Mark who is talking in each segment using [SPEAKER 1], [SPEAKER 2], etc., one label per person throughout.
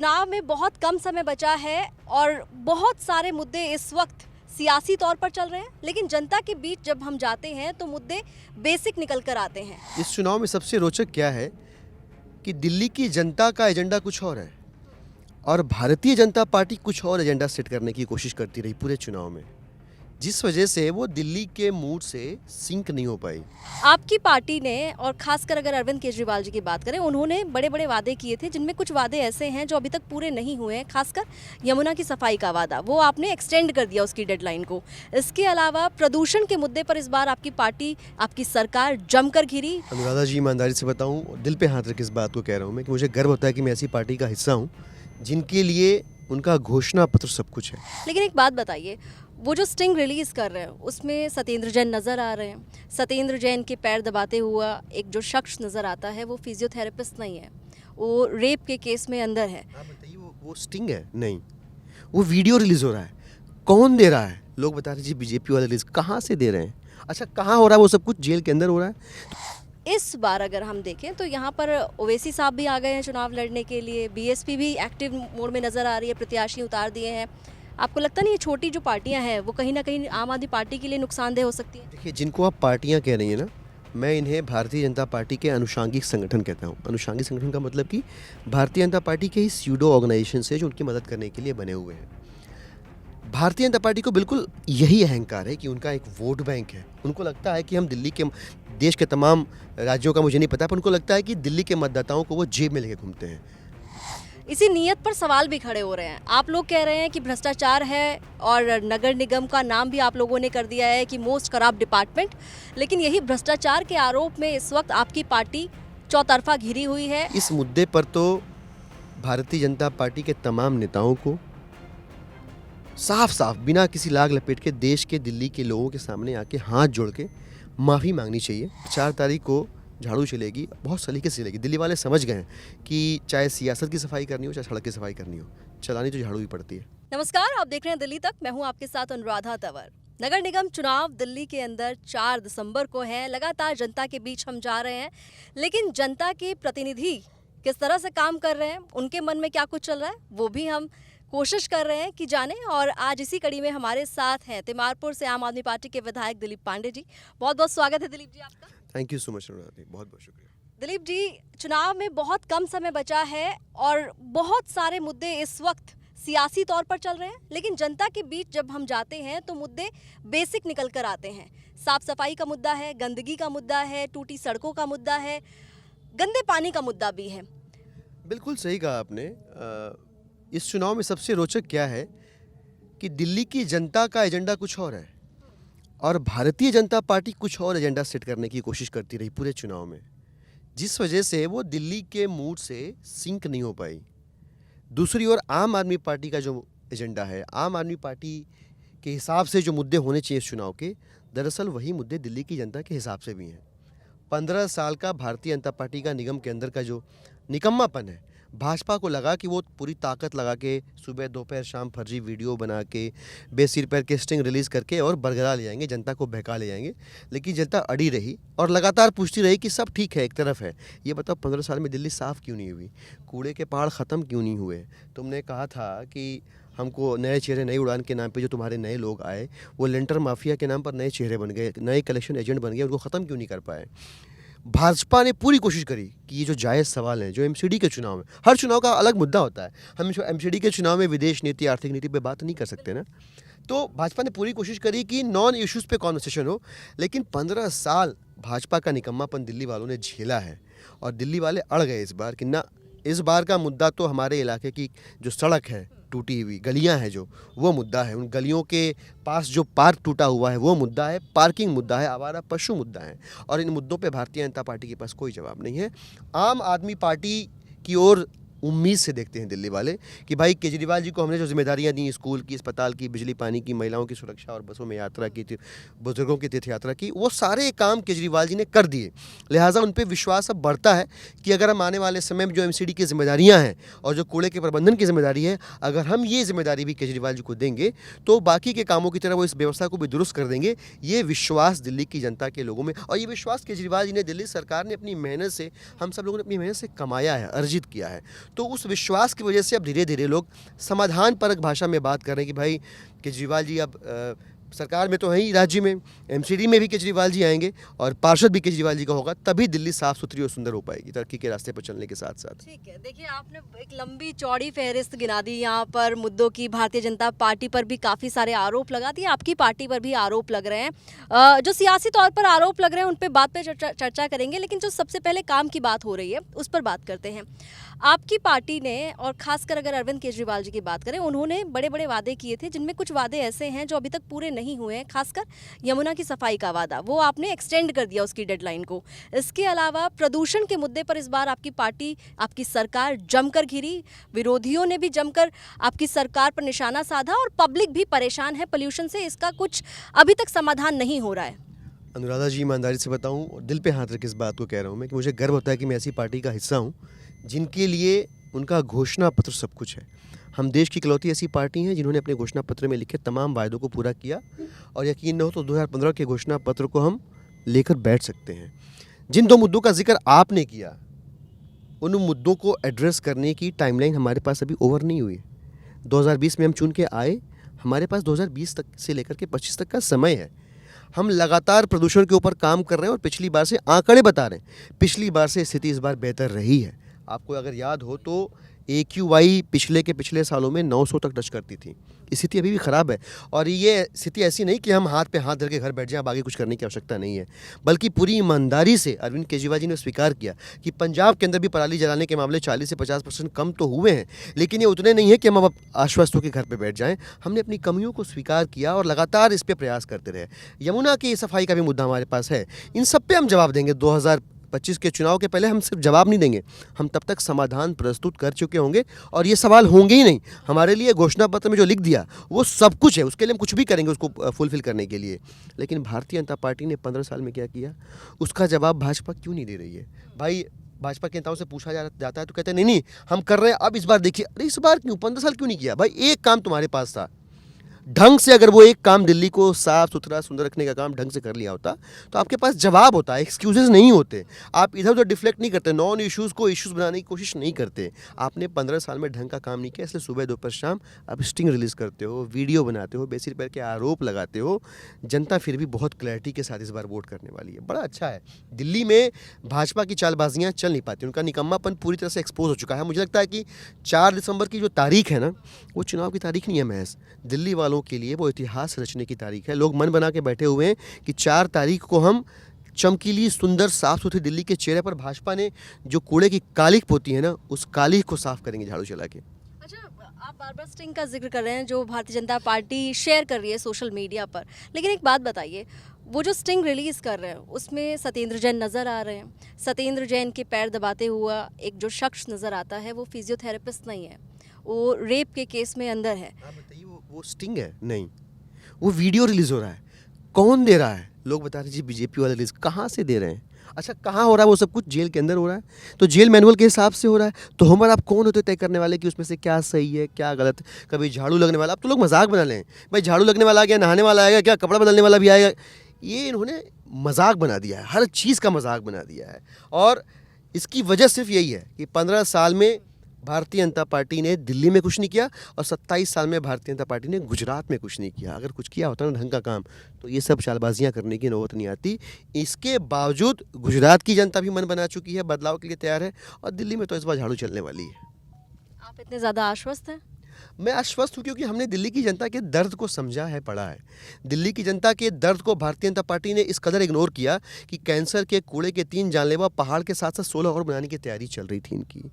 [SPEAKER 1] चुनाव में बहुत कम समय बचा है और बहुत सारे मुद्दे इस वक्त सियासी तौर पर चल रहे हैं, लेकिन जनता के बीच जब हम जाते हैं तो मुद्दे बेसिक निकल कर आते हैं।
[SPEAKER 2] इस चुनाव में सबसे रोचक क्या है कि दिल्ली की जनता का एजेंडा कुछ और है और भारतीय जनता पार्टी कुछ और एजेंडा सेट करने की कोशिश करती रही पूरे चुनाव में, जिस वजह से वो दिल्ली के मूड से सिंक नहीं हो पाई।
[SPEAKER 1] आपकी पार्टी ने, और खासकर अगर अरविंद केजरीवाल जी की बात करें, उन्होंने बड़े बड़े वादे किए थे, जिनमें कुछ वादे ऐसे हैं जो अभी तक पूरे नहीं हुए हैं। खासकर यमुना की सफाई का वादा, वो आपने एक्सटेंड कर दिया उसकी डेडलाइन को। इसके अलावा प्रदूषण के मुद्दे पर इस बार आपकी पार्टी, आपकी सरकार जमकर घिरी।
[SPEAKER 2] अनुराधा जी, ईमानदारी से बताऊं, दिल पे हाथ रख इस बात को कह रहा हूं मैं कि मुझे गर्व होता है कि मैं ऐसी पार्टी का हिस्सा हूं जिनके लिए उनका घोषणा पत्र सब कुछ है।
[SPEAKER 1] लेकिन एक बात बताइए, वो जो स्टिंग रिलीज कर रहे हैं उसमें सत्येंद्र जैन नज़र आ रहे हैं। सत्येंद्र जैन के पैर दबाते हुआ एक जो शख्स नज़र आता है वो फिजियोथेरेपिस्ट नहीं है, वो रेप के केस में अंदर है।
[SPEAKER 2] आप बताइए, वो स्टिंग है? नहीं, वो वीडियो रिलीज हो रहा है। कौन दे रहा है? लोग बता रहे जी बीजेपी वाले रिलीज। कहाँ से दे रहे हैं? अच्छा, कहाँ हो रहा है वो सब कुछ? जेल के अंदर हो रहा है।
[SPEAKER 1] इस बार अगर हम देखें तो यहाँ पर ओवैसी साहब भी आ गए हैं चुनाव लड़ने के लिए, बीएसपी भी एक्टिव मोड में नज़र आ रही है, प्रत्याशी उतार दिए हैं। आपको लगता नहीं ये छोटी जो पार्टियां हैं वो कहीं ना कहीं आम आदमी पार्टी के लिए नुकसानदेह हो सकती है?
[SPEAKER 2] देखिए, जिनको आप पार्टियां कह रही हैं ना, मैं इन्हें भारतीय जनता पार्टी के अनुषांगिक संगठन कहता हूँ। अनुषांगिक संगठन का मतलब कि भारतीय जनता पार्टी के ही स्यूडो ऑर्गेनाइजेशन से जो उनकी मदद करने के लिए बने हुए हैं। भारतीय जनता पार्टी को बिल्कुल यही अहंकार है कि उनका एक वोट बैंक है। उनको लगता है कि हम दिल्ली के, देश के तमाम राज्यों का मुझे नहीं पता, पर उनको लगता है कि दिल्ली के मतदाताओं को वो जेब में लेके घूमते हैं।
[SPEAKER 1] इसी नीयत पर सवाल भी खड़े हो रहे हैं। आप लोग कह रहे हैं कि भ्रष्टाचार है और नगर निगम का नाम भी आप लोगों ने कर दिया है कि मोस्ट करप्ट डिपार्टमेंट, लेकिन यही भ्रष्टाचार के आरोप में इस वक्त आपकी पार्टी चौतरफा घिरी हुई है।
[SPEAKER 2] इस मुद्दे पर तो भारतीय जनता पार्टी के तमाम नेताओं को साफ साफ बिना किसी लाग लपेट के देश के, दिल्ली के लोगों के सामने आके हाथ जोड़ के माफ़ी मांगनी चाहिए। 4 तारीख को झाड़ू चलेगी, बहुत सलीके से चलेगी। दिल्ली वाले समझ गए हैं कि चाहे सियासत की सफाई करनी हो, चाहे सड़क की सफाई करनी हो, चलानी तो झाड़ू ही पड़ती है।
[SPEAKER 1] नमस्कार, आप देख रहे हैं दिल्ली तक। मैं हूं आपके साथ अनुराधा तंवर। नगर निगम चुनाव दिल्ली के अंदर 4 दिसंबर को है। लगातार जनता के बीच हम जा रहे हैं, लेकिन जनता के प्रतिनिधि किस तरह से काम कर रहे हैं, उनके मन में क्या कुछ चल रहा है, वो भी हम कोशिश कर रहे हैं कि जाने। और आज इसी कड़ी में हमारे साथ हैं तिमारपुर से आम आदमी पार्टी के विधायक दिलीप पांडे जी। बहुत बहुत स्वागत है दिलीप जी आपका।
[SPEAKER 2] Thank you so much Anuradha ji, बहुत बहुत शुक्रिया।
[SPEAKER 1] दिलीप जी, चुनाव में बहुत कम समय बचा है और बहुत सारे मुद्दे इस वक्त सियासी तौर पर चल रहे हैं, लेकिन जनता के बीच जब हम जाते हैं तो मुद्दे बेसिक निकल कर आते हैं। साफ सफाई का मुद्दा है, गंदगी का मुद्दा है, टूटी सड़कों का मुद्दा है, गंदे पानी का मुद्दा भी है।
[SPEAKER 2] बिल्कुल सही कहा आपने। इस चुनाव में सबसे रोचक क्या है कि दिल्ली की जनता का एजेंडा कुछ और है और भारतीय जनता पार्टी कुछ और एजेंडा सेट करने की कोशिश करती रही पूरे चुनाव में, जिस वजह से वो दिल्ली के मूड से सिंक नहीं हो पाई। दूसरी ओर आम आदमी पार्टी का जो एजेंडा है, आम आदमी पार्टी के हिसाब से जो मुद्दे होने चाहिए इस चुनाव के, दरअसल वही मुद्दे दिल्ली की जनता के हिसाब से भी हैं। 15 साल का भारतीय जनता पार्टी का निगम के अंदर का जो निकम्मापन है, भाजपा को लगा कि वो पूरी ताकत लगा के सुबह दोपहर शाम फर्जी वीडियो बना के बेसिर पैर के स्टिंग रिलीज़ करके और बरगला ले जाएंगे, जनता को बहका ले जाएंगे। लेकिन जनता अड़ी रही और लगातार पूछती रही कि सब ठीक है, एक तरफ है। ये बताओ 15 साल में दिल्ली साफ़ क्यों नहीं हुई? कूड़े के पहाड़ ख़त्म क्यों नहीं हुए? तुमने कहा था कि हमको नए चेहरे, नई उड़ान के नाम पे जो तुम्हारे नए लोग आए वो लेंटर माफिया के नाम पर नए चेहरे बन गए, नए कलेक्शन एजेंट बन गए, उनको ख़त्म क्यों नहीं कर पाए? भाजपा ने पूरी कोशिश करी कि ये जो जायज़ सवाल हैं, जो एमसीडी के चुनाव में, हर चुनाव का अलग मुद्दा होता है, हम एमसीडी के चुनाव में विदेश नीति, आर्थिक नीति पे बात नहीं कर सकते ना। तो भाजपा ने पूरी कोशिश करी कि नॉन इश्यूज़ पे कॉन्वर्सेशन हो, लेकिन 15 साल भाजपा का निकम्मापन दिल्ली वालों ने झेला है और दिल्ली वाले अड़ गए इस बार कि ना, इस बार का मुद्दा तो हमारे इलाके की जो सड़क है, टूटी हुई गलियां हैं, जो वो मुद्दा है। उन गलियों के पास जो पार्क टूटा हुआ है वो मुद्दा है, पार्किंग मुद्दा है, आवारा पशु मुद्दा है। और इन मुद्दों पे भारतीय जनता पार्टी के पास कोई जवाब नहीं है। आम आदमी पार्टी की ओर उम्मीद से देखते हैं दिल्ली वाले कि भाई केजरीवाल जी को हमने जो जिम्मेदारियां दी, स्कूल की, अस्पताल की, बिजली पानी की, महिलाओं की सुरक्षा और बसों में यात्रा की, बुजुर्गों की तीर्थ यात्रा की, वो सारे काम केजरीवाल जी ने कर दिए। लिहाजा उन पर विश्वास अब बढ़ता है कि अगर हम आने वाले समय में जो एमसीडी की जिम्मेदारियां हैं और जो कूड़े के प्रबंधन की जिम्मेदारी है, अगर हम ये जिम्मेदारी भी केजरीवाल जी को देंगे तो बाकी के कामों की तरह वो इस व्यवस्था को भी दुरुस्त कर देंगे। ये विश्वास दिल्ली की जनता के लोगों में, और ये विश्वास केजरीवाल जी ने, दिल्ली सरकार ने अपनी मेहनत से, हम सब लोगों ने अपनी मेहनत से कमाया है, अर्जित किया है। तो उस विश्वास की वजह से अब धीरे धीरे लोग समाधान परक भाषा में बात कर रहे हैं कि भाई केजरीवाल जी अब सरकार में तो है ही, राज्य में एमसीडी में भी केजरीवाल जी आएंगे और पार्षद भी केजरीवाल जी का होगा, तभी दिल्ली साफ सुथरी और सुंदर हो पाएगी तरक्की के रास्ते पर चलने के साथ साथ।
[SPEAKER 1] ठीक है, देखिए आपने एक लंबी चौड़ी फहरिस्त गिना दी यहाँ पर मुद्दों की। भारतीय जनता पार्टी पर भी काफ़ी सारे आरोप लगा दिए, आपकी पार्टी पर भी आरोप लग रहे हैं। जो सियासी तौर पर आरोप लग रहे हैं उन पर बात पे चर्चा करेंगे, लेकिन जो सबसे पहले काम की बात हो रही है उस पर बात करते हैं। आपकी पार्टी ने, और खासकर अगर अरविंद केजरीवाल जी की बात करें, उन्होंने बड़े बड़े वादे किए थे, जिनमें कुछ वादे ऐसे हैं जो अभी तक पूरे नहीं हुए हैं। खासकर यमुना की सफाई का वादा, वो आपने एक्सटेंड कर दिया उसकी डेडलाइन को। इसके अलावा प्रदूषण के मुद्दे पर इस बार आपकी पार्टी, आपकी सरकार जमकर घिरी, विरोधियों ने भी जमकर आपकी सरकार पर निशाना साधा और पब्लिक भी परेशान है पोल्यूशन से। इसका कुछ अभी तक समाधान नहीं हो रहा है।
[SPEAKER 2] अनुराधा जी, ईमानदारी से बताऊं, दिल पे हाथ रख इस बात को कह रहा हूं मैं कि मुझे गर्व होता है कि मैं ऐसी पार्टी का हिस्सा हूं जिनके लिए उनका घोषणा पत्र सब कुछ है। हम देश की इकलौती ऐसी पार्टी हैं जिन्होंने अपने घोषणा पत्र में लिखे तमाम वायदों को पूरा किया, और यकीन न हो तो 2015 के घोषणा पत्र को हम लेकर बैठ सकते हैं। जिन 2 मुद्दों का जिक्र आपने किया, उन मुद्दों को एड्रेस करने की टाइमलाइन हमारे पास अभी ओवर नहीं हुई। 2020 में हम चुन के आए, हमारे पास 2020 तक से लेकर के 25 तक का समय है। हम लगातार प्रदूषण के ऊपर काम कर रहे हैं और पिछली बार से आंकड़े बता रहे हैं, पिछली बार से स्थिति इस बार बेहतर रही है। आपको अगर याद हो तो AQI पिछले सालों में 900 तक टच करती थी। स्थिति अभी भी ख़राब है, और ये स्थिति ऐसी नहीं कि हम हाथ पे हाथ धर के घर बैठ जाएं, अब आगे कुछ करने की आवश्यकता नहीं है, बल्कि पूरी ईमानदारी से अरविंद केजरीवाल जी ने स्वीकार किया कि पंजाब के अंदर भी पराली जलाने के मामले 40 से 50% कम तो हुए हैं, लेकिन ये उतने नहीं है कि हम अब आश्वस्त होकर घर पर बैठ जाएँ। हमने अपनी कमियों को स्वीकार किया और लगातार इस पर प्रयास करते रहे। यमुना की सफाई का भी मुद्दा हमारे पास है, इन सब पे हम जवाब देंगे। 2025 के चुनाव के पहले हम सिर्फ जवाब नहीं देंगे, हम तब तक समाधान प्रस्तुत कर चुके होंगे, और ये सवाल होंगे ही नहीं। हमारे लिए घोषणा पत्र में जो लिख दिया वो सब कुछ है, उसके लिए हम कुछ भी करेंगे उसको फुलफिल करने के लिए। लेकिन भारतीय जनता पार्टी ने 15 साल में क्या किया, उसका जवाब भाजपा क्यों नहीं दे रही है? भाई भाजपा के नेताओं से पूछा जाता है तो कहते हैं नहीं नहीं हम कर रहे हैं, अब इस बार देखिए। अरे इस बार क्यों, 15 साल क्यों नहीं किया? भाई एक काम तुम्हारे पास था ढंग से, अगर वो एक काम दिल्ली को साफ सुथरा सुंदर रखने का काम ढंग से कर लिया होता तो आपके पास जवाब होता, एक्सक्यूजेस नहीं होते। आप इधर उधर डिफ्लेक्ट नहीं करते, नॉन इश्यूज़ को इश्यूज़ बनाने की कोशिश नहीं करते। आपने 15 साल में ढंग का काम नहीं किया, इसलिए सुबह दोपहर शाम आप स्टिंग रिलीज़ करते हो, वीडियो बनाते हो, बेसिर पैर के आरोप लगाते हो। जनता फिर भी बहुत क्लैरिटी के साथ इस बार वोट करने वाली है। बड़ा अच्छा है, दिल्ली में भाजपा की चालबाजियाँ चल नहीं पाती, उनका निकम्मापन पूरी तरह से एक्सपोज हो चुका है। मुझे लगता है कि 4 दिसंबर की जो तारीख है ना, वो चुनाव की तारीख नहीं है महज, दिल्ली वालों के लिए वो इतिहास रचने की तारीख है। लोग मन बना के बैठे हुए हैं कि 4 तारीख को हम चमकीली सुंदर साफ सुथरी दिल्ली के चेहरे पर भाजपा ने जो कूड़े की कालिख पोती है ना, उस कालिख को साफ करेंगे झाड़ू चला के।
[SPEAKER 1] अच्छा, आप बार बार स्टिंग का जिक्र कर रहे हैं जो भारतीय जनता पार्टी शेयर कर रही है सोशल मीडिया पर, लेकिन एक बात बताइए, वो जो स्टिंग रिलीज़ कर रहे हैं उसमें सत्येंद्र जैन नज़र आ रहे हैं। सत्येंद्र जैन के पैर दबाते हुआ एक जो शख्स नज़र आता है वो फिजियोथेरेपिस्ट नहीं है, वो रेप के केस में अंदर है।
[SPEAKER 2] आप बताइए वो स्टिंग है? नहीं, वो वीडियो रिलीज हो रहा है। कौन दे रहा है? लोग बता रहे जी बीजेपी वाले रिलीज। कहाँ से दे रहे हैं? अच्छा, कहाँ हो रहा है वो सब कुछ? जेल के अंदर हो रहा है, तो जेल मैनुअल के हिसाब से हो रहा है। तो हम और आप कौन होते तय करने वाले कि उसमें से क्या सही है क्या गलत? कभी झाड़ू लगने वाला, अब तो लोग मजाक बना लें, भाई झाड़ू लगने वाला आ गया, नहाने वाला आएगा क्या, कपड़ा बदलने वाला भी आएगा। ये इन्होंने मजाक बना दिया है, हर चीज़ का मजाक बना दिया है। और इसकी वजह सिर्फ यही है कि 15 साल में भारतीय जनता पार्टी ने दिल्ली में कुछ नहीं किया, और 27 साल में भारतीय जनता पार्टी ने गुजरात में कुछ नहीं किया। अगर कुछ किया होता ना ढंग का काम, तो ये सब चालबाजियां करने की नौबत नहीं आती। इसके बावजूद गुजरात की जनता भी मन बना चुकी है, बदलाव के लिए तैयार है, और दिल्ली में तो इस बार झाड़ू चलने वाली है।
[SPEAKER 1] आप इतने ज़्यादा आश्वस्त हैं?
[SPEAKER 2] मैं आश्वस्त हूँ क्योंकि हमने दिल्ली की जनता के दर्द को समझा है, पढ़ा है। दिल्ली की जनता के दर्द को भारतीय जनता पार्टी ने इस कदर इग्नोर किया कि कैंसर के कूड़े के 3 जानलेवा पहाड़ के साथ साथ 16 और बनाने की तैयारी चल रही थी इनकी।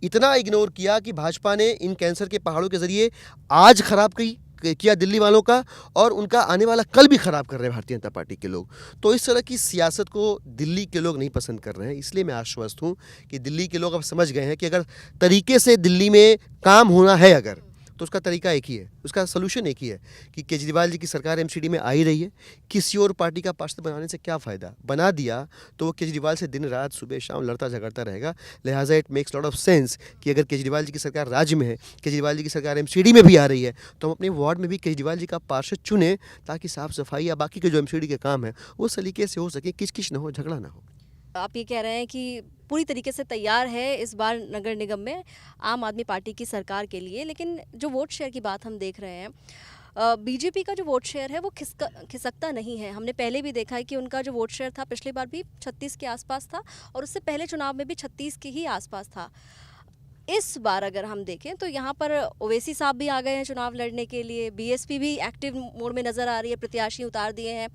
[SPEAKER 2] इतना इग्नोर किया कि भाजपा ने इन कैंसर के पहाड़ों के ज़रिए आज खराब किया दिल्ली वालों का, और उनका आने वाला कल भी ख़राब कर रहे हैं भारतीय जनता पार्टी के लोग। तो इस तरह की सियासत को दिल्ली के लोग नहीं पसंद कर रहे हैं। इसलिए मैं आश्वस्त हूँ कि दिल्ली के लोग अब समझ गए हैं कि अगर तरीके से दिल्ली में काम होना है अगर, तो उसका तरीका एक ही है, उसका सोल्यूशन एक ही है कि केजरीवाल जी की सरकार एमसीडी में आ ही रही है, किसी और पार्टी का पार्षद बनाने से क्या फ़ायदा? बना दिया तो वो केजरीवाल से दिन रात सुबह शाम लड़ता झगड़ता रहेगा। लिहाजा it makes lot of sense कि अगर केजरीवाल जी की सरकार राज्य में है, केजरीवाल जी की सरकार एमसीडी में भी आ रही है, तो हम अपने वार्ड में भी केजरीवाल जी का पार्षद चुने, ताकि साफ़ सफाई या बाकी के जो एमसीडी के काम है वो सलीके से हो सके, किचकिच ना हो, झगड़ा ना हो।
[SPEAKER 1] आप ये कह रहे हैं कि पूरी तरीके से तैयार है इस बार नगर निगम में आम आदमी पार्टी की सरकार के लिए, लेकिन जो वोट शेयर की बात हम देख रहे हैं, बीजेपी का जो वोट शेयर है वो खिसकता नहीं है। हमने पहले भी देखा है कि उनका जो वोट शेयर था पिछली बार भी 36 के आसपास था और उससे पहले चुनाव में भी 36 के ही आसपास था। इस बार अगर हम देखें तो यहाँ पर ओवैसी साहब भी आ गए हैं चुनाव लड़ने के लिए, बीएसपी भी एक्टिव मोड में नज़र आ रही है, प्रत्याशी उतार दिए हैं।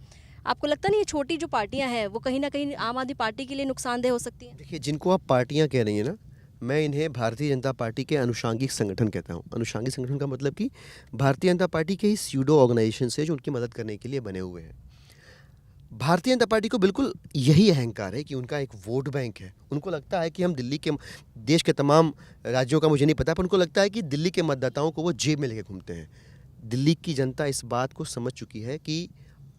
[SPEAKER 1] आपको लगता नहीं ये छोटी जो पार्टियां हैं वो कहीं ना कहीं आम आदमी पार्टी के लिए नुकसानदेह हो सकती हैं?
[SPEAKER 2] देखिए, जिनको आप पार्टियां कह रही हैं ना, मैं इन्हें भारतीय जनता पार्टी के अनुषांगिक संगठन कहता हूं। अनुषांगिक संगठन का मतलब कि भारतीय जनता पार्टी के ही स्यूडो ऑर्गेनाइजेशन से जो उनकी मदद करने के लिए बने हुए हैं। भारतीय जनता पार्टी को बिल्कुल यही अहंकार है कि उनका एक वोट बैंक है। उनको लगता है कि हम दिल्ली के, देश के तमाम राज्यों का मुझे नहीं पता, पर उनको लगता है कि दिल्ली के मतदाताओं को वो जेब में लेके घूमते हैं। दिल्ली की जनता इस बात को समझ चुकी है कि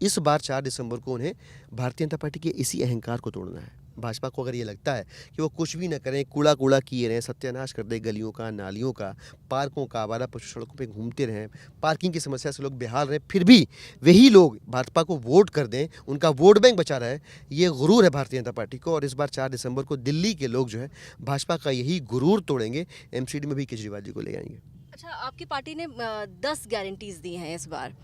[SPEAKER 2] इस बार 4 दिसंबर को उन्हें भारतीय जनता पार्टी के इसी अहंकार को तोड़ना है। भाजपा को अगर ये लगता है कि वो कुछ भी न करें, कूड़ा कूड़ा किए रहें, सत्यानाश कर दे गलियों का, नालियों का, पार्कों का, आवारा पशु सड़कों पे घूमते रहें, पार्किंग की समस्या से लोग बेहाल रहें, फिर भी वही लोग भाजपा को वोट कर दें, उनका वोट बैंक बचा रहा है, ये गुरूर है भारतीय जनता पार्टी को। और इस बार 4 दिसंबर को दिल्ली के लोग जो है भाजपा का यही गुरूर तोड़ेंगे, एमसीडी में भी केजरीवाल जी को ले आएंगे।
[SPEAKER 1] अच्छा, आपकी पार्टी ने 10 गारंटीज दी हैं इस बार।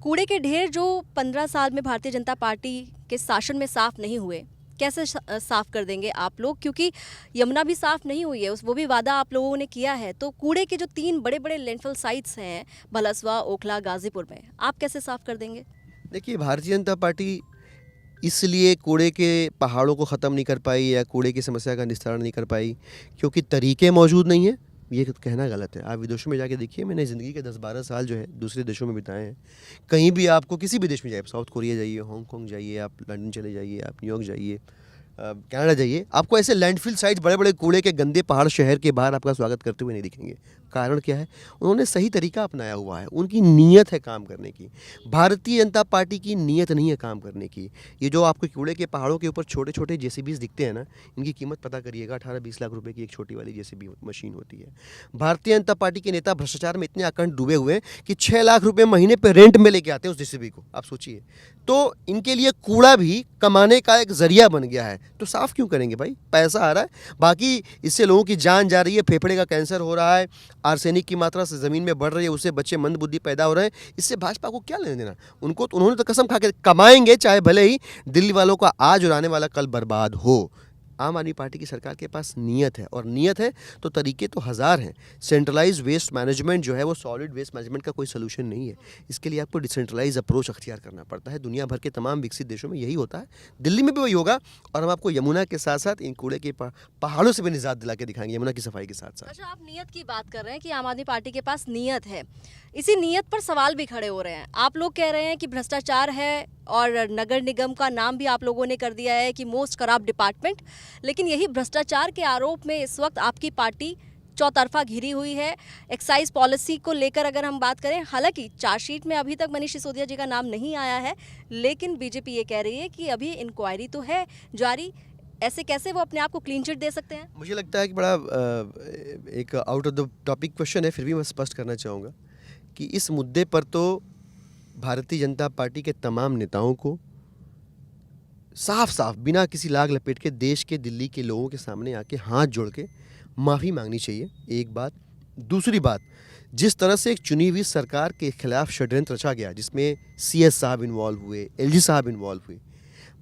[SPEAKER 1] कूड़े के ढेर जो 15 साल में भारतीय जनता पार्टी के शासन में साफ नहीं हुए, कैसे साफ कर देंगे आप लोग? क्योंकि यमुना भी साफ नहीं हुई है, वो भी वादा आप लोगों ने किया है। तो कूड़े के जो 3 बड़े बड़े लैंडफिल साइट्स हैं भलसवा, ओखला, गाजीपुर में, आप कैसे साफ कर देंगे?
[SPEAKER 2] देखिए, भारतीय जनता पार्टी इसलिए कूड़े के पहाड़ों को ख़त्म नहीं कर पाई या कूड़े की समस्या का निस्तारण नहीं कर पाई क्योंकि तरीके मौजूद नहीं हैं। ये कहना गलत है। आप विदेशों में जाके देखिए, मैंने ज़िंदगी के 10-12 साल जो है दूसरे देशों में बिताए हैं। कहीं भी आपको किसी भी देश में जाइए, साउथ कोरिया जाइए, हांगकांग जाइए, आप लंदन चले जाइए, आप न्यूयॉर्क जाइए, कनाडा जाइए, आपको ऐसे लैंडफिल साइट्स, बड़े बड़े कूड़े के गंदे पहाड़ शहर के बाहर आपका स्वागत करते हुए नहीं दिखेंगे। कारण क्या है? उन्होंने सही तरीका अपनाया हुआ है, उनकी नीयत है काम करने की। भारतीय जनता पार्टी की नीयत नहीं है काम करने की। ये जो आपको कूड़े के पहाड़ों के ऊपर छोटे छोटे जेसीबीज दिखते हैं ना, इनकी कीमत पता करिएगा, 18-20 लाख रुपए की एक छोटी वाली जेसीबी मशीन होती है। भारतीय जनता पार्टी के नेता भ्रष्टाचार में इतने अखंड डूबे हुए हैं कि 6 लाख रुपए महीने पे रेंट में लेके आते हैं उस जेसीबी को। आप सोचिए, तो इनके लिए कूड़ा भी कमाने का एक जरिया बन गया है। तो साफ क्यों करेंगे भाई? पैसा आ रहा है, बाकी इससे लोगों की जान जा रही है, फेफड़े का कैंसर हो रहा है, आर्सेनिक की मात्रा से ज़मीन में बढ़ रही है, उससे बच्चे मंदबुद्धि पैदा हो रहे हैं। इससे भाजपा को क्या लेना देना? उन्होंने तो कसम खा के कमाएंगे, चाहे भले ही दिल्ली वालों का आज और आने वाला कल बर्बाद हो। आम आदमी पार्टी की सरकार के पास नीयत है, और नीयत है तो तरीके तो हज़ार हैं। सेंट्रलाइज वेस्ट मैनेजमेंट जो है वो सॉलिड वेस्ट मैनेजमेंट का कोई सोल्यूशन नहीं है। इसके लिए आपको डिसेंट्रलाइज अप्रोच अख्तियार करना पड़ता है। दुनिया भर के तमाम विकसित देशों में यही होता है, दिल्ली में भी वही होगा। और हम आपको यमुना के साथ साथ इन कूड़े के पहाड़ों से भी निजात दिला के दिखाएंगे, यमुना की सफाई के साथ साथ।
[SPEAKER 1] अच्छा, आप नीयत की बात कर रहे हैं कि आम आदमी पार्टी के पास नीयत है, इसी नीयत पर सवाल भी खड़े हो रहे हैं। आप लोग कह रहे हैं कि भ्रष्टाचार है और नगर निगम का नाम भी आप लोगों ने कर दिया है कि मोस्ट करप्ट डिपार्टमेंट, लेकिन यही भ्रष्टाचार के आरोप में इस वक्त आपकी पार्टी चौतरफा घिरी हुई है। एक्साइज पॉलिसी को लेकर अगर हम बात करें, हालांकि चार्जशीट में अभी तक मनीष सिसोदिया जी का नाम नहीं आया है, लेकिन बीजेपी ये कह रही है कि अभी इंक्वायरी तो है जारी। ऐसे कैसे वो अपने आप को क्लीन चिट दे सकते हैं?
[SPEAKER 2] मुझे लगता है कि बड़ा एक out of the topic question है, फिर भी मैं स्पष्ट करना चाहूँगा कि इस मुद्दे पर तो भारतीय जनता पार्टी के तमाम नेताओं को साफ साफ बिना किसी लाग लपेट के देश के, दिल्ली के लोगों के सामने आके हाथ जोड़ के माफ़ी मांगनी चाहिए। एक बात। दूसरी बात, जिस तरह से एक चुनी हुई सरकार के खिलाफ षड्यंत्र रचा गया, जिसमें CS साहब इन्वॉल्व हुए, LG साहब इन्वॉल्व हुए,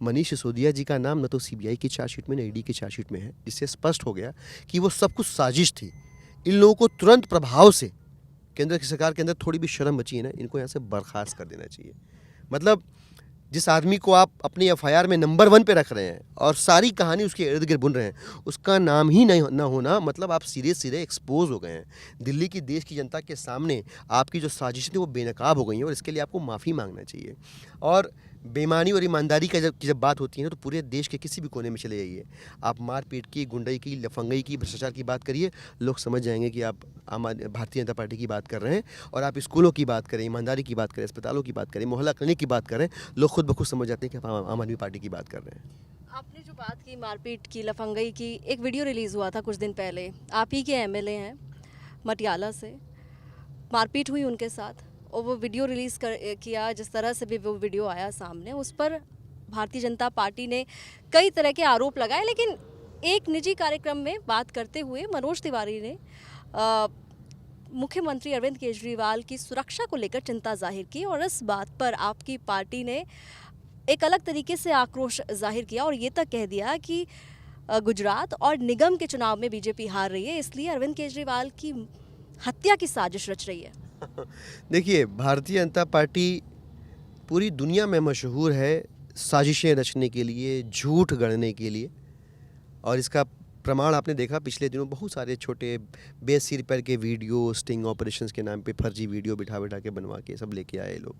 [SPEAKER 2] मनीष सिसोदिया जी का नाम न तो CBI की चार्जशीट में न ED की चार्जशीट में है, जिससे स्पष्ट हो गया कि वो सब कुछ साजिश थी। इन लोगों को तुरंत प्रभाव से, केंद्र की सरकार के अंदर थोड़ी भी शर्म बची है ना, इनको यहाँ से बर्खास्त कर देना चाहिए। मतलब जिस आदमी को आप अपनी FIR में नंबर 1 पे रख रहे हैं और सारी कहानी उसके इर्द गिर्द बुन रहे हैं, उसका नाम ही नहीं ना होना, मतलब आप सीधे एक्सपोज हो गए हैं। दिल्ली की, देश की जनता के सामने आपकी जो साजिश थी वो बेनकाब हो गई हैं, और इसके लिए आपको माफ़ी मांगना चाहिए। और बेईमानी और ईमानदारी का जब बात होती है ना, तो पूरे देश के किसी भी कोने में चले जाइए, आप मारपीट की, गुंडई की, लफंगई की, भ्रष्टाचार की बात करिए, लोग समझ जाएंगे कि आप भारतीय जनता पार्टी की बात कर रहे हैं। और आप स्कूलों की बात करें, ईमानदारी की बात करें, अस्पतालों की बात करें, मोहल्ला क्लिनिक की बात करें, लोग खुद ब खुद समझ जाते हैं कि आप आम आदमी पार्टी की बात कर रहे हैं।
[SPEAKER 1] आपने जो बात की मारपीट की, लफंगई की, एक वीडियो रिलीज़ हुआ था कुछ दिन पहले, आप ही के MLA हैं मटियाला से, मारपीट हुई उनके साथ, और वो वीडियो रिलीज़ किया, जिस तरह से भी वो वीडियो आया सामने, उस पर भारतीय जनता पार्टी ने कई तरह के आरोप लगाए, लेकिन एक निजी कार्यक्रम में बात करते हुए मनोज तिवारी ने मुख्यमंत्री अरविंद केजरीवाल की सुरक्षा को लेकर चिंता जाहिर की और इस बात पर आपकी पार्टी ने एक अलग तरीके से आक्रोश जाहिर किया और ये तक कह दिया कि गुजरात और निगम के चुनाव में बीजेपी हार रही है, इसलिए अरविंद केजरीवाल की हत्या की साजिश रच रही है।
[SPEAKER 2] देखिए, भारतीय जनता पार्टी पूरी दुनिया में मशहूर है साजिशें रचने के लिए, झूठ गढ़ने के लिए, और इसका प्रमाण आपने देखा पिछले दिनों बहुत सारे छोटे बेसिर पैर के वीडियो स्टिंग ऑपरेशंस के नाम पे फर्जी वीडियो बिठा बिठा के बनवा के सब लेके आए लोग।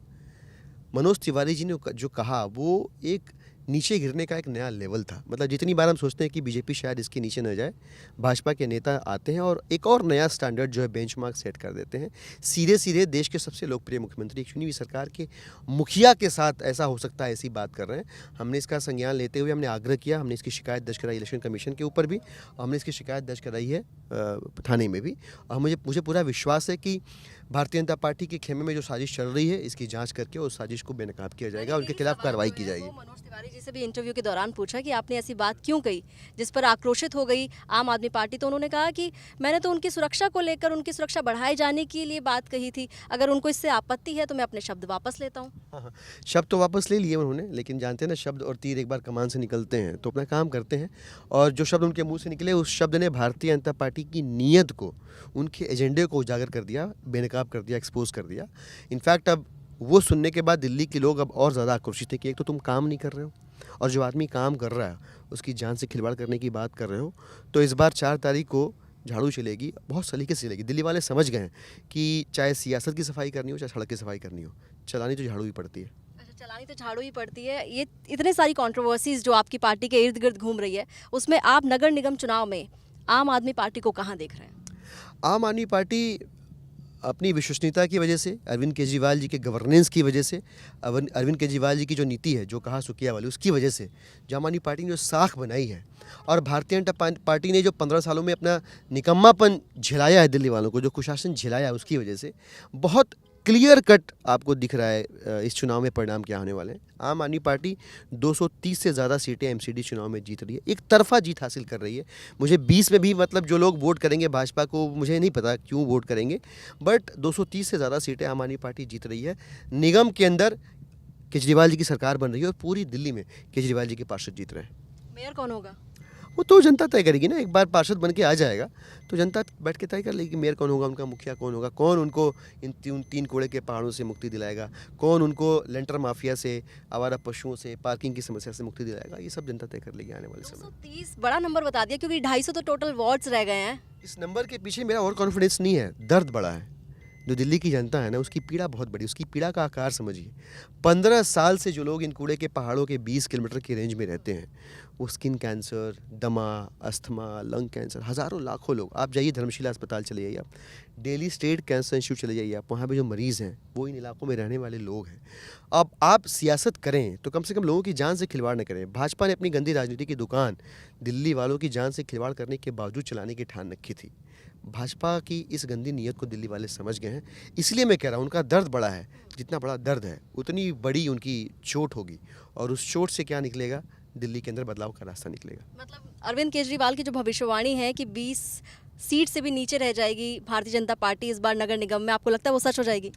[SPEAKER 2] मनोज तिवारी जी ने जो कहा वो एक नीचे गिरने का एक नया लेवल था। मतलब जितनी बार हम सोचते हैं कि बीजेपी शायद इसके नीचे न जाए, भाजपा के नेता आते हैं और एक और नया स्टैंडर्ड जो है बेंचमार्क सेट कर देते हैं। सीधे सीधे देश के सबसे लोकप्रिय मुख्यमंत्री, चुनी हुई सरकार के मुखिया के साथ ऐसा हो सकता है ऐसी बात कर रहे हैं। हमने इसका संज्ञान लेते हुए हमने आग्रह किया, हमने इसकी शिकायत दर्ज कराई इलेक्शन कमीशन के ऊपर भी, और हमने इसकी शिकायत दर्ज कराई है थाने में भी। और मुझे पूरा विश्वास है कि भारतीय जनता पार्टी के खेमे में जो साजिश चल रही है इसकी जांच करके उस साजिश को बेनकाब किया जाएगा, उनके खिलाफ कार्रवाई की जाएगी।
[SPEAKER 1] मनोज तिवारी जी से भी इंटरव्यू के दौरान पूछा कि आपने ऐसी बात क्यों कही, जिस पर आक्रोशित हो गई आम आदमी पार्टी। तो उन्होंने कहा कि मैंने तो उनकी सुरक्षा को लेकर, उनकी सुरक्षा बढ़ाए जाने के लिए बात कही थी, अगर उनको इससे आपत्ति है तो मैं अपने शब्द वापस लेता हूँ।
[SPEAKER 2] हाँ, शब्द तो वापस ले लिए उन्होंने, लेकिन जानते हैं ना, शब्द और तीर एक बार कमान से निकलते हैं तो अपना काम करते हैं। और जो शब्द उनके मुंह से निकले उस शब्द ने भारतीय जनता पार्टी की नीयत को, उनके एजेंडे को उजागर कर दिया, बेनकाब कर दिया, एक्सपोज कर दिया। इनफैक्ट अब वो सुनने के बाद दिल्ली के लोग अब और ज़्यादा आक्रोशित है कि एक तो तुम काम नहीं कर रहे हो, और जो आदमी काम कर रहा है उसकी जान से खिलवाड़ करने की बात कर रहे हो। तो इस बार 4 तारीख को झाड़ू चलेगी, बहुत सलीके से चलेगी। दिल्ली वाले समझ गए हैं कि चाहे सियासत की सफाई करनी हो, चाहे सड़क की सफाई करनी हो, चलानी तो झाड़ू ही पड़ती है।
[SPEAKER 1] अच्छा, चलानी तो झाड़ू ही पड़ती है। ये इतने सारी कंट्रोवर्सीज जो आपकी पार्टी के इर्द गिर्द घूम रही है, उसमें आप नगर निगम चुनाव में आम आदमी पार्टी को कहाँ देख रहे हैं?
[SPEAKER 2] आम आदमी पार्टी अपनी विश्वसनीयता की वजह से, अरविंद केजरीवाल जी के गवर्नेंस की वजह से, अरविंद केजरीवाल जी की जो नीति है, जो कहा सुकिया वाली, उसकी वजह से जो आम आदमी पार्टी ने जो साख बनाई है, और भारतीय जनता पार्टी ने जो 15 सालों में अपना निकम्मापन झिलाया है दिल्ली वालों को, जो कुशासन झिलाया है, उसकी वजह से बहुत क्लियर कट आपको दिख रहा है इस चुनाव में परिणाम क्या होने वाले हैं। आम आदमी पार्टी 230 से ज़्यादा सीटें एमसीडी चुनाव में जीत रही है, एक तरफा जीत हासिल कर रही है। मुझे 20 में भी, मतलब जो लोग वोट करेंगे भाजपा को, मुझे नहीं पता क्यों वोट करेंगे, बट 230 से ज़्यादा सीटें आम आदमी पार्टी जीत रही है। निगम के अंदर केजरीवाल जी की सरकार बन रही है और पूरी दिल्ली में केजरीवाल जी के पार्षद जीत रहे हैं।
[SPEAKER 1] मेयर कौन होगा?
[SPEAKER 2] वो तो जनता तय करेगी ना। एक बार पार्षद बन के आ जाएगा तो जनता बैठ के तय कर लेगी मेयर कौन होगा, उनका मुखिया कौन होगा, कौन उनको इन 3 कूड़े के पहाड़ों से मुक्ति दिलाएगा, कौन उनको लेंटर माफिया से, आवारा पशुओं से, पार्किंग की समस्या से मुक्ति दिलाएगा। ये सब जनता तय कर लेगी आने वाले समय।
[SPEAKER 1] 230 बड़ा नंबर बता दिया, क्योंकि 250 तो टोटल वार्ड्स रह गए हैं।
[SPEAKER 2] इस नंबर के पीछे मेरा और कॉन्फिडेंस नहीं है, दर्द बड़ा है। जो दिल्ली की जनता है ना, उसकी पीड़ा बहुत बड़ी, उसकी पीड़ा का आकार समझिए। 15 साल से जो लोग इन कूड़े के पहाड़ों के 20 किलोमीटर की रेंज में रहते हैं, वो स्किन कैंसर, दमा, अस्थमा, लंग कैंसर, हज़ारों लाखों लोग। आप जाइए धर्मशिला अस्पताल चले जाइए, आप दिल्ली स्टेट कैंसर इंस्टीट्यूट चले जाइए, आप वहाँ पे जो मरीज़ हैं वो इन इलाकों में रहने वाले लोग हैं। अब आप सियासत करें तो कम से कम लोगों की जान से खिलवाड़ न करें। भाजपा ने अपनी गंदी राजनीति की दुकान दिल्ली वालों की जान से खिलवाड़ करने के बावजूद चलाने की ठान रखी थी। भाजपा की इस गंदी नीयत को दिल्ली वाले समझ गए हैं, इसलिए मैं कह रहा हूँ उनका दर्द बड़ा है। जितना बड़ा दर्द है उतनी बड़ी उनकी चोट होगी, और उस चोट से क्या निकलेगा, दिल्ली के अंदर बदलाव का रास्ता निकलेगा।
[SPEAKER 1] मतलब अरविंद केजरीवाल की जो भविष्यवाणी है कि 20 सीट से भी नीचे रह जाएगी भारतीय जनता पार्टी इस बार नगर निगम में, आपको लगता है वो सच हो जाएगी?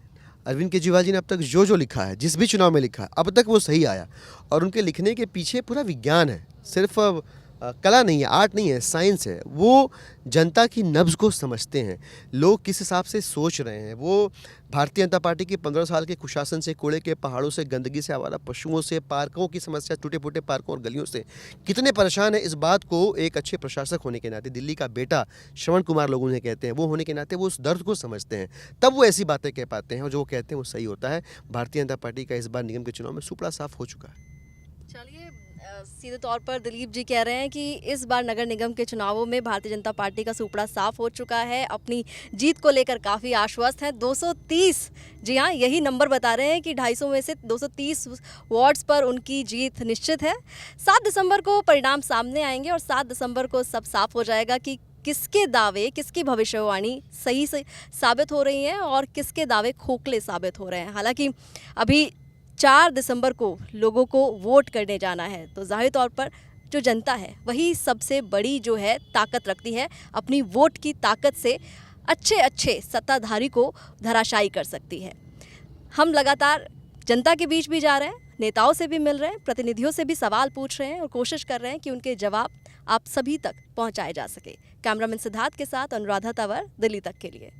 [SPEAKER 2] अरविंद केजरीवाल जी ने अब तक जो लिखा है, जिस भी चुनाव में लिखा है, अब तक वो सही आया। और उनके लिखने के पीछे पूरा विज्ञान है, सिर्फ कला नहीं है, आर्ट नहीं है, साइंस है। वो जनता की नब्ज़ को समझते हैं, लोग किस हिसाब से सोच रहे हैं। वो भारतीय जनता पार्टी की 15 साल के कुशासन से, कूड़े के पहाड़ों से, गंदगी से, आवारा पशुओं से, पार्कों की समस्या, टूटे फूटे पार्कों और गलियों से कितने परेशान है, इस बात को एक अच्छे प्रशासक होने के नाते, दिल्ली का बेटा श्रवण कुमार लोग उन्हें कहते हैं, वो होने के नाते वो उस दर्द को समझते हैं, तब वो ऐसी बातें कह पाते हैं, और जो वो कहते हैं वो सही होता है। भारतीय जनता पार्टी का इस बार निगम के चुनाव में सुपड़ा साफ हो चुका है।
[SPEAKER 1] चलिए, सीधे तौर पर दिलीप जी कह रहे हैं कि इस बार नगर निगम के चुनावों में भारतीय जनता पार्टी का सुपड़ा साफ हो चुका है, अपनी जीत को लेकर काफ़ी आश्वस्त हैं। 230, जी हाँ, यही नंबर बता रहे हैं कि 250 में से 230 वार्ड्स पर उनकी जीत निश्चित है। 7 दिसंबर को परिणाम सामने आएंगे और 7 दिसंबर को सब साफ हो जाएगा कि किसके दावे, किसकी भविष्यवाणी सही से साबित हो रही हैं और किसके दावे खोखले साबित हो रहे हैं। हालांकि अभी 4 दिसंबर को लोगों को वोट करने जाना है, तो जाहिर तौर पर जो जनता है वही सबसे बड़ी जो है ताकत रखती है, अपनी वोट की ताकत से अच्छे सत्ताधारी को धराशायी कर सकती है। हम लगातार जनता के बीच भी जा रहे हैं, नेताओं से भी मिल रहे हैं, प्रतिनिधियों से भी सवाल पूछ रहे हैं और कोशिश कर रहे हैं कि उनके जवाब आप सभी तक पहुंचाए जा सके। कैमरामैन सिद्धार्थ के साथ अनुराधा तंवर, दिल्ली तक के लिए।